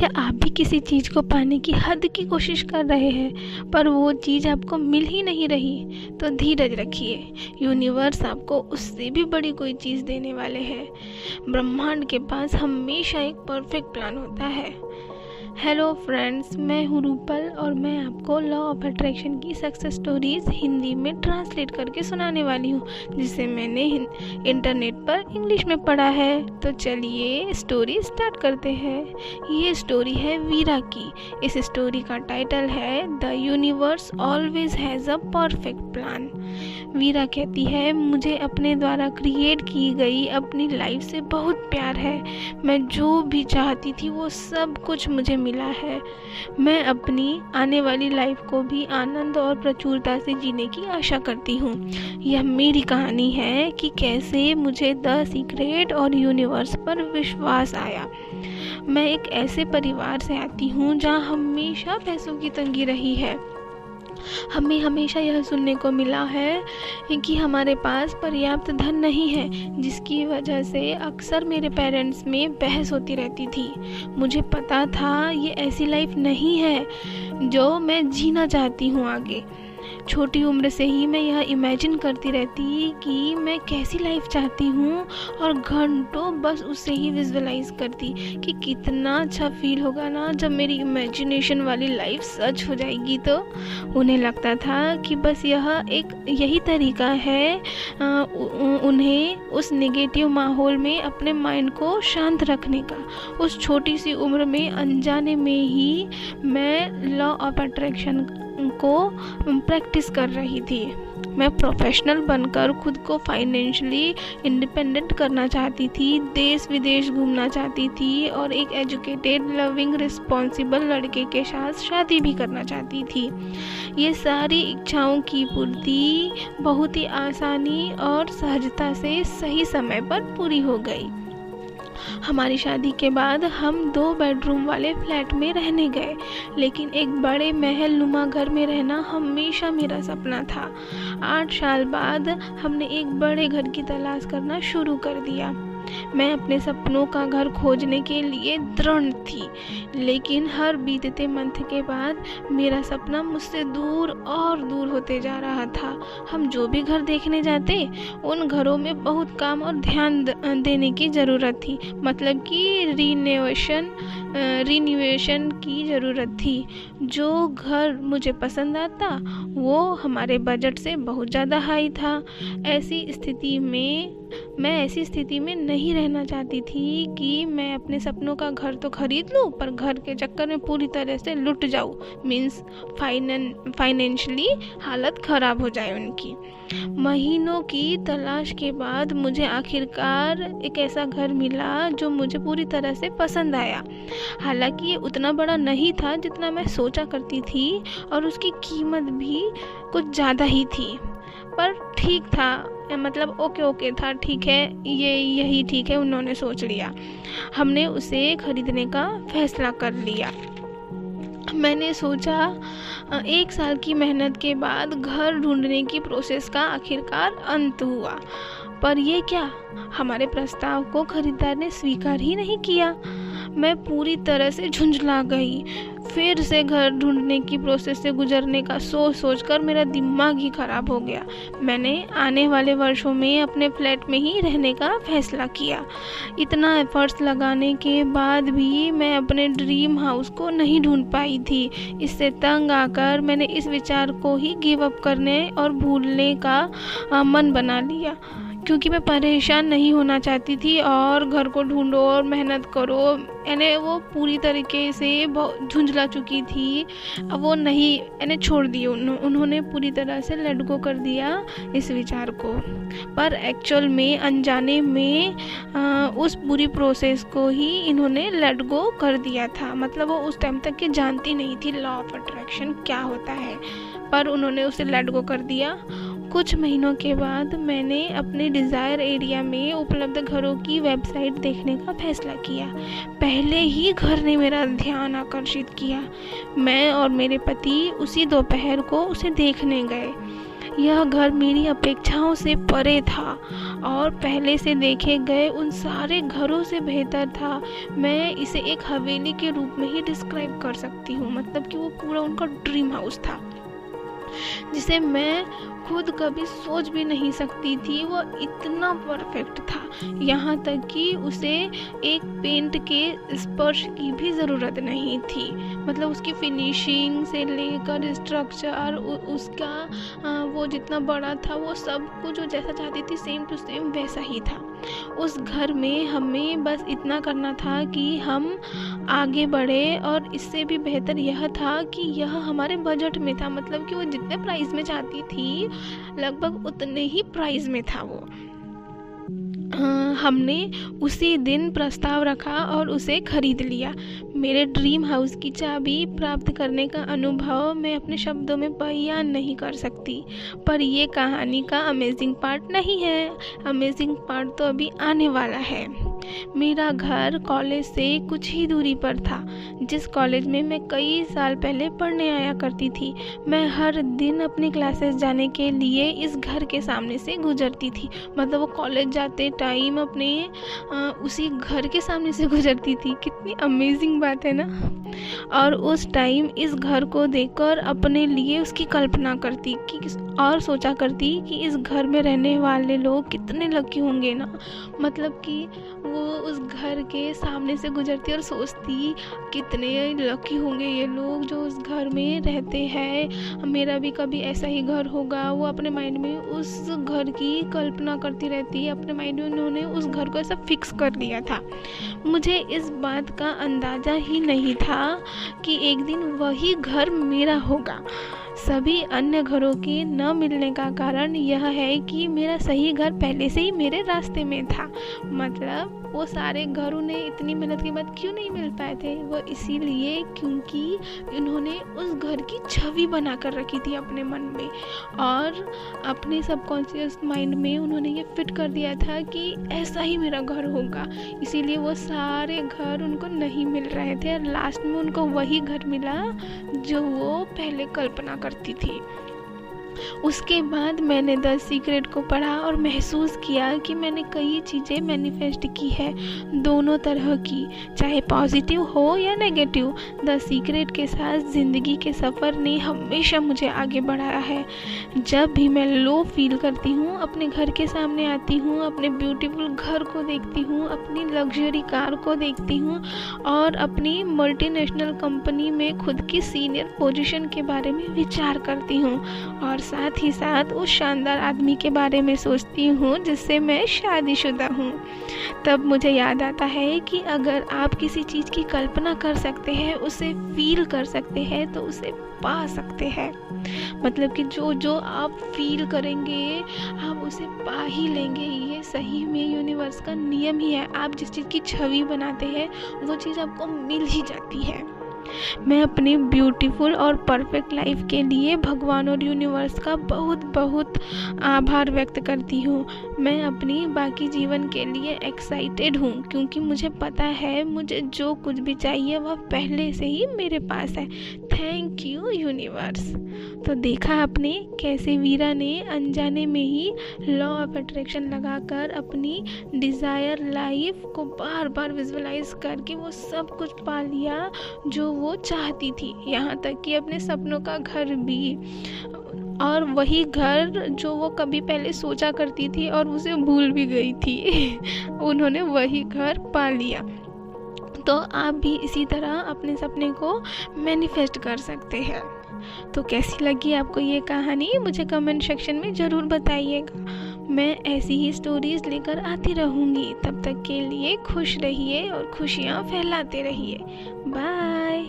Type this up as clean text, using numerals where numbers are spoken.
क्या आप भी किसी चीज़ को पाने की हद की कोशिश कर रहे हैं पर वो चीज़ आपको मिल ही नहीं रही? तो धीरज रखिए, यूनिवर्स आपको उससे भी बड़ी कोई चीज़ देने वाले हैं। ब्रह्मांड के पास हमेशा एक परफेक्ट प्लान होता है। हेलो फ्रेंड्स, मैं हूँ रूपल और मैं आपको लॉ ऑफ अट्रैक्शन की सक्सेस स्टोरीज हिंदी में ट्रांसलेट करके सुनाने वाली हूँ, जिसे मैंने इंटरनेट पर इंग्लिश में पढ़ा है। तो चलिए स्टोरी स्टार्ट करते हैं। ये स्टोरी है वीरा की। इस स्टोरी का टाइटल है the universe always has a perfect plan. Veera कहती है, मुझे अपने द्वारा क्रिएट की गई अपनी लाइफ से बहुत प्यार है। मैं जो भी चाहती थी वो सब कुछ मुझे मिला है। मैं अपनी आने वाली लाइफ को भी आनंद और प्रचुरता से जीने की आशा करती हूँ। यह मेरी कहानी है कि कैसे मुझे द सीक्रेट और यूनिवर्स पर विश्वास आया। मैं एक ऐसे परिवार से आती हूँ जहाँ हमेशा पैसों की तंगी रही है। हमें हमेशा यह सुनने को मिला है कि हमारे पास पर्याप्त धन नहीं है, जिसकी वजह से अक्सर मेरे पेरेंट्स में बहस होती रहती थी। मुझे पता था ये ऐसी लाइफ नहीं है जो मैं जीना चाहती हूँ आगे। छोटी उम्र से ही मैं यह इमेजिन करती रहती कि मैं कैसी लाइफ चाहती हूँ और घंटों बस उससे ही विजुअलाइज करती कि कितना अच्छा फील होगा ना जब मेरी इमेजिनेशन वाली लाइफ सच हो जाएगी। तो उन्हें लगता था कि बस यही तरीका है उन्हें उस नेगेटिव माहौल में अपने माइंड को शांत रखने का। उस छोटी सी उम्र में अनजाने में ही मैं लॉ ऑफ अट्रैक्शन को प्रैक्टिस कर रही थी। मैं प्रोफेशनल बनकर खुद को फाइनेंशियली इंडिपेंडेंट करना चाहती थी, देश विदेश घूमना चाहती थी और एक एजुकेटेड, लविंग, रिस्पॉन्सिबल लड़के के साथ शादी भी करना चाहती थी। ये सारी इच्छाओं की पूर्ति बहुत ही आसानी और सहजता से सही समय पर पूरी हो गई। हमारी शादी के बाद हम 2 बेडरूम वाले फ्लैट में रहने गए, लेकिन एक बड़े महल नुमा घर में रहना हमेशा मेरा सपना था। 8 साल बाद हमने एक बड़े घर की तलाश करना शुरू कर दिया। मैं अपने सपनों का घर खोजने के लिए दृढ़ थी, लेकिन हर बीतते मंथ के बाद मेरा सपना मुझसे दूर और दूर होते जा रहा था। हम जो भी घर देखने जाते, उन घरों में बहुत काम और ध्यान देने की ज़रूरत थी, मतलब कि रिन्यूएशन की ज़रूरत थी। जो घर मुझे पसंद आता वो हमारे बजट से बहुत ज़्यादा हाई था। मैं ऐसी स्थिति में नहीं रहना चाहती थी कि मैं अपने सपनों का घर तो खरीद लूँ पर घर के चक्कर में पूरी तरह से लुट जाऊँ, मीन्स फाइनेंशियली हालत ख़राब हो जाए उनकी। महीनों की तलाश के बाद मुझे आखिरकार एक ऐसा घर मिला जो मुझे पूरी तरह से पसंद आया। हालांकि ये उतना बड़ा नहीं था जितना मैं सोचा करती थी और उसकी कीमत भी कुछ ज़्यादा ही थी, पर ठीक था, मतलब ओके था, ठीक है, यही ठीक है, उन्होंने सोच लिया। हमने उसे खरीदने का फैसला कर लिया। मैंने सोचा 1 साल की मेहनत के बाद घर ढूंढने की प्रोसेस का आखिरकार अंत हुआ। पर ये क्या, हमारे प्रस्ताव को खरीदार ने स्वीकार ही नहीं किया। मैं पूरी तरह से झुंझला गई। फिर से घर ढूंढने की प्रोसेस से गुजरने का सोचकर मेरा दिमाग ही खराब हो गया। मैंने आने वाले वर्षों में अपने फ्लैट में ही रहने का फैसला किया। इतना एफर्ट्स लगाने के बाद भी मैं अपने ड्रीम हाउस को नहीं ढूंढ पाई थी। इससे तंग आकर मैंने इस विचार को ही गिव अप करने और भूलने का मन बना लिया, क्योंकि मैं परेशान नहीं होना चाहती थी और घर को ढूंढो और मेहनत करो, यानी वो पूरी तरीके से झुंझला चुकी थी। अब वो नहीं, यानी छोड़ दिए, उन्होंने पूरी तरह से लेट गो कर दिया इस विचार को। पर एक्चुअल में अनजाने में उस पूरी प्रोसेस को ही इन्होंने लेट गो कर दिया था। मतलब वो उस टाइम तक की जानती नहीं थी लॉ ऑफ अट्रैक्शन क्या होता है, पर उन्होंने उसे लेट गो कर दिया। कुछ महीनों के बाद मैंने अपने डिज़ायर एरिया में उपलब्ध घरों की वेबसाइट देखने का फैसला किया। पहले ही घर ने मेरा ध्यान आकर्षित किया। मैं और मेरे पति उसी दोपहर को उसे देखने गए। यह घर मेरी अपेक्षाओं से परे था और पहले से देखे गए उन सारे घरों से बेहतर था। मैं इसे एक हवेली के रूप में ही डिस्क्राइब कर सकती हूँ। मतलब कि वो पूरा उनका ड्रीम हाउस था जिसे मैं खुद कभी सोच भी नहीं सकती थी। वो इतना परफेक्ट था, यहाँ तक कि उसे एक पेंट के स्पर्श की भी ज़रूरत नहीं थी। मतलब उसकी फिनिशिंग से लेकर स्ट्रक्चर, उसका वो जितना बड़ा था वो सब कुछ जो जैसा चाहती थी सेम टू सेम वैसा ही था। उस घर में हमें बस इतना करना था कि हम आगे बढ़े, और इससे भी बेहतर यह था कि यह हमारे बजट में था। मतलब कि वो जितने प्राइस में चाहती थी लगभग उतने ही प्राइस में था वो। हमने उसी दिन प्रस्ताव रखा और उसे खरीद लिया। मेरे ड्रीम हाउस की चाबी प्राप्त करने का अनुभव मैं अपने शब्दों में बयान नहीं कर सकती। पर ये कहानी का अमेजिंग पार्ट नहीं है। अमेजिंग पार्ट तो अभी आने वाला है। मेरा घर कॉलेज से कुछ ही दूरी पर था, जिस कॉलेज में मैं कई साल पहले पढ़ने आया करती थी। मैं हर दिन अपनी क्लासेस जाने के लिए इस घर के सामने से गुजरती थी। मतलब वो कॉलेज जाते टाइम अपने उसी घर के सामने से गुजरती थी। कितनी अमेजिंग बात है ना। और उस टाइम इस घर को देखकर अपने लिए उसकी कल्पना करती कि और सोचा करती कि इस घर में रहने वाले लोग कितने लकी होंगे ना। मतलब कि वो उस घर के सामने से गुजरती और सोचती कितने लकी होंगे ये लोग जो उस घर में रहते हैं, मेरा भी कभी ऐसा ही घर होगा। वो अपने माइंड में उस घर की कल्पना करती रहती है। अपने माइंड में उन्होंने उस घर को ऐसा फिक्स कर लिया था। मुझे इस बात का अंदाज़ा ही नहीं था कि एक दिन वही घर मेरा होगा। सभी अन्य घरों के न मिलने का कारण यह है कि मेरा सही घर पहले से ही मेरे रास्ते में था। मतलब वो सारे घर उन्हें इतनी मेहनत के बाद क्यों नहीं मिल पाए थे? वो इसीलिए क्योंकि उन्होंने उस घर की छवि बना कर रखी थी अपने मन में, और अपने सबकॉन्शियस माइंड में उन्होंने ये फिट कर दिया था कि ऐसा ही मेरा घर होगा। इसीलिए वो सारे घर उनको नहीं मिल रहे थे और लास्ट में उनको वही घर मिला जो वो पहले कल्पना करती थी। उसके बाद मैंने द सीक्रेट को पढ़ा और महसूस किया कि मैंने कई चीज़ें मैनिफेस्ट की है, दोनों तरह की, चाहे पॉजिटिव हो या नेगेटिव। द सीक्रेट के साथ ज़िंदगी के सफ़र ने हमेशा मुझे आगे बढ़ाया है। जब भी मैं लो फील करती हूँ, अपने घर के सामने आती हूँ, अपने ब्यूटीफुल घर को देखती हूँ, अपनी लग्जरी कार को देखती हूँ और अपनी मल्टीनेशनल कंपनी में खुद की सीनियर पोजीशन के बारे में विचार करती हूँ, और साथ ही साथ उस शानदार आदमी के बारे में सोचती हूँ जिससे मैं शादीशुदा हूँ, तब मुझे याद आता है कि अगर आप किसी चीज़ की कल्पना कर सकते हैं, उसे फील कर सकते हैं, तो उसे पा सकते हैं। मतलब कि जो जो आप फील करेंगे आप उसे पा ही लेंगे। ये सही में यूनिवर्स का नियम ही है। आप जिस चीज़ की छवि बनाते हैं वो चीज़ आपको मिल ही जाती है। मैं अपनी ब्यूटीफुल और परफेक्ट लाइफ के लिए भगवान और यूनिवर्स का बहुत बहुत आभार व्यक्त करती हूँ। मैं अपनी बाकी जीवन के लिए एक्साइटेड हूँ क्योंकि मुझे पता है मुझे जो कुछ भी चाहिए वह पहले से ही मेरे पास है। Thank you universe. तो देखा आपने कैसे वीरा ने अनजाने में ही लॉ ऑफ अट्रैक्शन लगाकर अपनी डिज़ायर लाइफ को बार बार विजुअलाइज करके वो सब कुछ पा लिया जो वो चाहती थी, यहाँ तक कि अपने सपनों का घर भी, और वही घर जो वो कभी पहले सोचा करती थी और उसे भूल भी गई थी उन्होंने वही घर पा लिया। तो आप भी इसी तरह अपने सपने को मैनिफेस्ट कर सकते हैं। तो कैसी लगी आपको ये कहानी मुझे कमेंट सेक्शन में ज़रूर बताइएगा। मैं ऐसी ही स्टोरीज़ लेकर आती रहूँगी। तब तक के लिए खुश रहिए और खुशियाँ फैलाते रहिए। बाय।